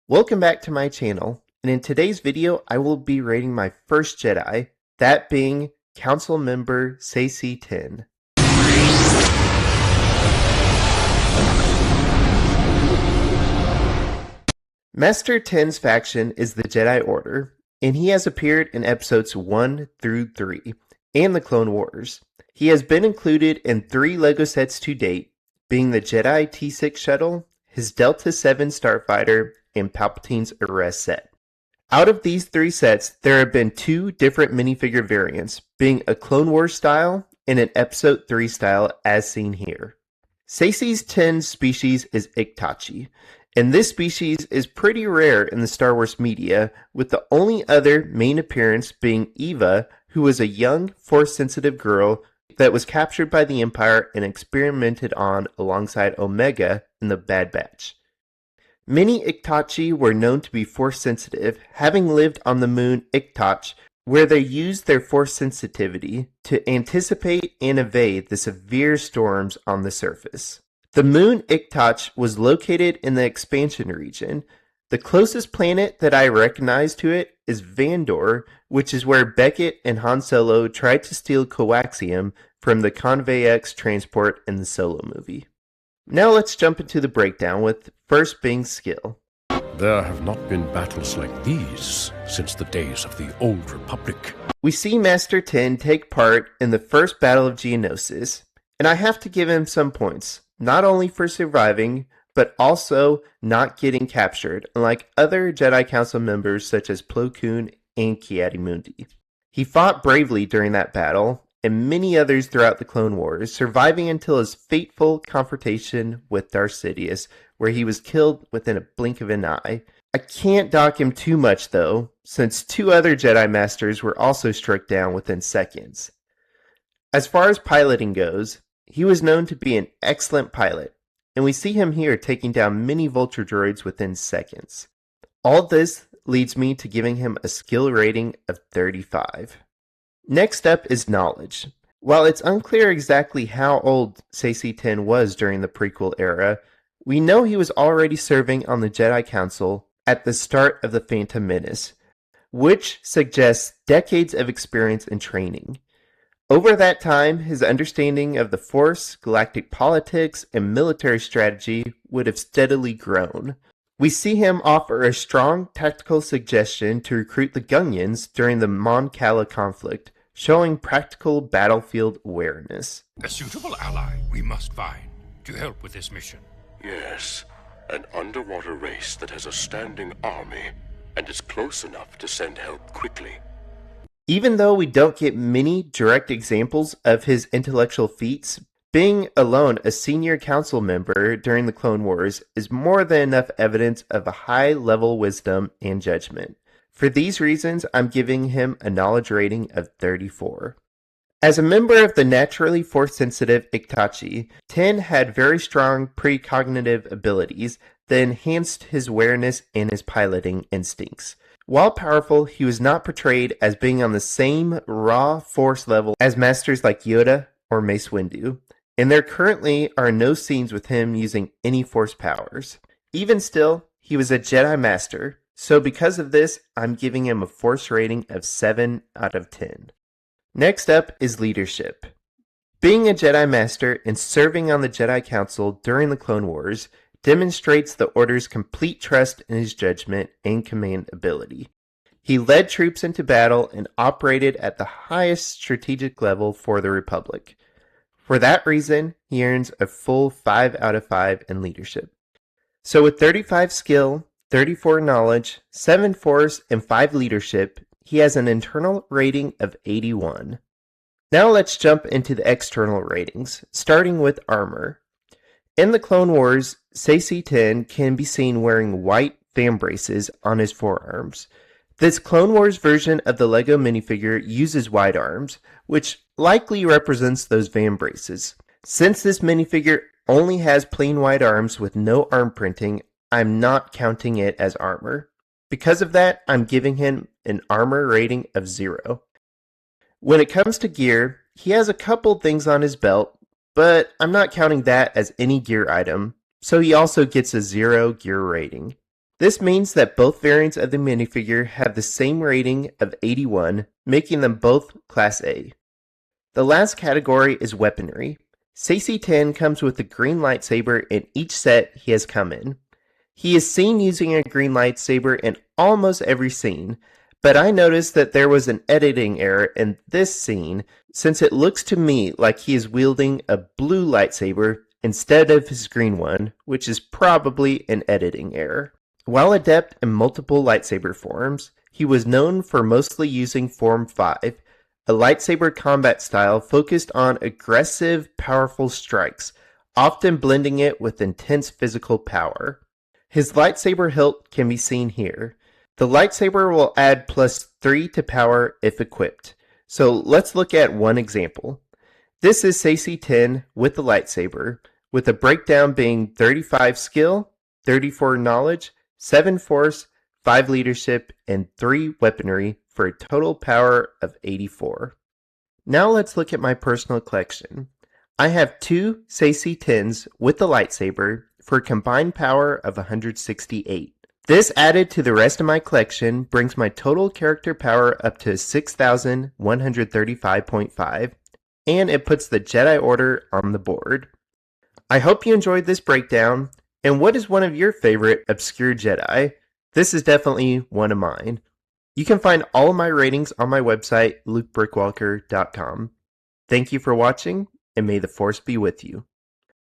Welcome back to my channel, and in today's video I will be rating my first Jedi, that being Council Member Saesee Tiin. Master Tiin's faction is the Jedi Order, and he has appeared in episodes 1 through 3, and the Clone Wars. He has been included in 3 LEGO sets to date, being the Jedi T6 shuttle, his Delta 7 starfighter, and Palpatine's arrest set. Out of these 3 sets, there have been 2 different minifigure variants, being a Clone Wars style and an Episode 3 style as seen here. Saesee Tiin's species is Iktotchi, and this species is pretty rare in the Star Wars media, with the only other main appearance being Eva, who was a young, Force-sensitive girl that was captured by the Empire and experimented on alongside Omega in the Bad Batch. Many Iktotchi were known to be Force-sensitive, having lived on the moon Iktotchi, where they used their Force sensitivity to anticipate and evade the severe storms on the surface. The moon Iktotchi was located in the expansion region. The closest planet that I recognize to it is Vandor, which is where Beckett and Han Solo tried to steal coaxium from the Convey X transport in the Solo movie. Now let's jump into the breakdown, with first being skill. There have not been battles like these since the days of the Old Republic. We see Master Tiin take part in the first Battle of Geonosis, and I have to give him some points, not only for surviving, but also not getting captured, unlike other Jedi Council members such as Plo Koon and Ki-Adi-Mundi. He fought bravely during that battle, and many others throughout the Clone Wars, surviving until his fateful confrontation with Darth Sidious, where he was killed within a blink of an eye. I can't dock him too much though, since 2 other Jedi Masters were also struck down within seconds. As far as piloting goes, he was known to be an excellent pilot, and we see him here taking down many Vulture droids within seconds. All this leads me to giving him a skill rating of 35. Next up is knowledge. While it's unclear exactly how old Saesee Tiin was during the prequel era, we know he was already serving on the Jedi Council at the start of the Phantom Menace, which suggests decades of experience and training. Over that time, his understanding of the Force, galactic politics, and military strategy would have steadily grown. We see him offer a strong tactical suggestion to recruit the Gungans during the Mon Cala conflict, showing practical battlefield awareness. A suitable ally we must find to help with this mission. Yes, an underwater race that has a standing army and is close enough to send help quickly. Even though we don't get many direct examples of his intellectual feats, being alone a senior council member during the Clone Wars is more than enough evidence of a high-level wisdom and judgment. For these reasons, I'm giving him a knowledge rating of 34. As a member of the naturally Force-sensitive Iktotchi, Tiin had very strong precognitive abilities that enhanced his awareness and his piloting instincts. While powerful, he was not portrayed as being on the same raw Force level as masters like Yoda or Mace Windu, and there currently are no scenes with him using any Force powers. Even still, he was a Jedi Master, so because of this, I'm giving him a Force rating of 7 out of 10. Next up is leadership. Being a Jedi Master and serving on the Jedi Council during the Clone Wars demonstrates the Order's complete trust in his judgment and command ability. He led troops into battle and operated at the highest strategic level for the Republic. For that reason, he earns a full 5 out of 5 in leadership. So with 35 skill, 34 knowledge, 7 force, and 5 leadership, he has an internal rating of 81. Now let's jump into the external ratings, starting with armor. In the Clone Wars, Saesee Tiin can be seen wearing white fan braces on his forearms. This Clone Wars version of the LEGO minifigure uses wide arms, which likely represents those fan braces. Since this minifigure only has plain white arms with no arm printing, I'm not counting it as armor. Because of that, I'm giving him an armor rating of 0. When it comes to gear, he has a couple things on his belt, but I'm not counting that as any gear item, so he also gets a 0 gear rating. This means that both variants of the minifigure have the same rating of 81, making them both Class A. The last category is weaponry. Saesee Tiin comes with a green lightsaber in each set he has come in. He is seen using a green lightsaber in almost every scene, but I noticed that there was an editing error in this scene since it looks to me like he is wielding a blue lightsaber instead of his green one, which is probably an editing error. While adept in multiple lightsaber forms, he was known for mostly using Form 5, a lightsaber combat style focused on aggressive, powerful strikes, often blending it with intense physical power. His lightsaber hilt can be seen here. The lightsaber will add +3 to power if equipped. So let's look at one example. This is Saesee Tiin with the lightsaber, with the breakdown being 35 skill, 34 knowledge, 7 force, 5 leadership, and 3 weaponry for a total power of 84. Now let's look at my personal collection. I have 2 Saesee Tiins with the lightsaber for a combined power of 168. This added to the rest of my collection brings my total character power up to 6,135.5, and it puts the Jedi Order on the board. I hope you enjoyed this breakdown, and what is one of your favorite obscure Jedi? This is definitely one of mine. You can find all of my ratings on my website, lukebrickwalker.com. Thank you for watching, and may the Force be with you.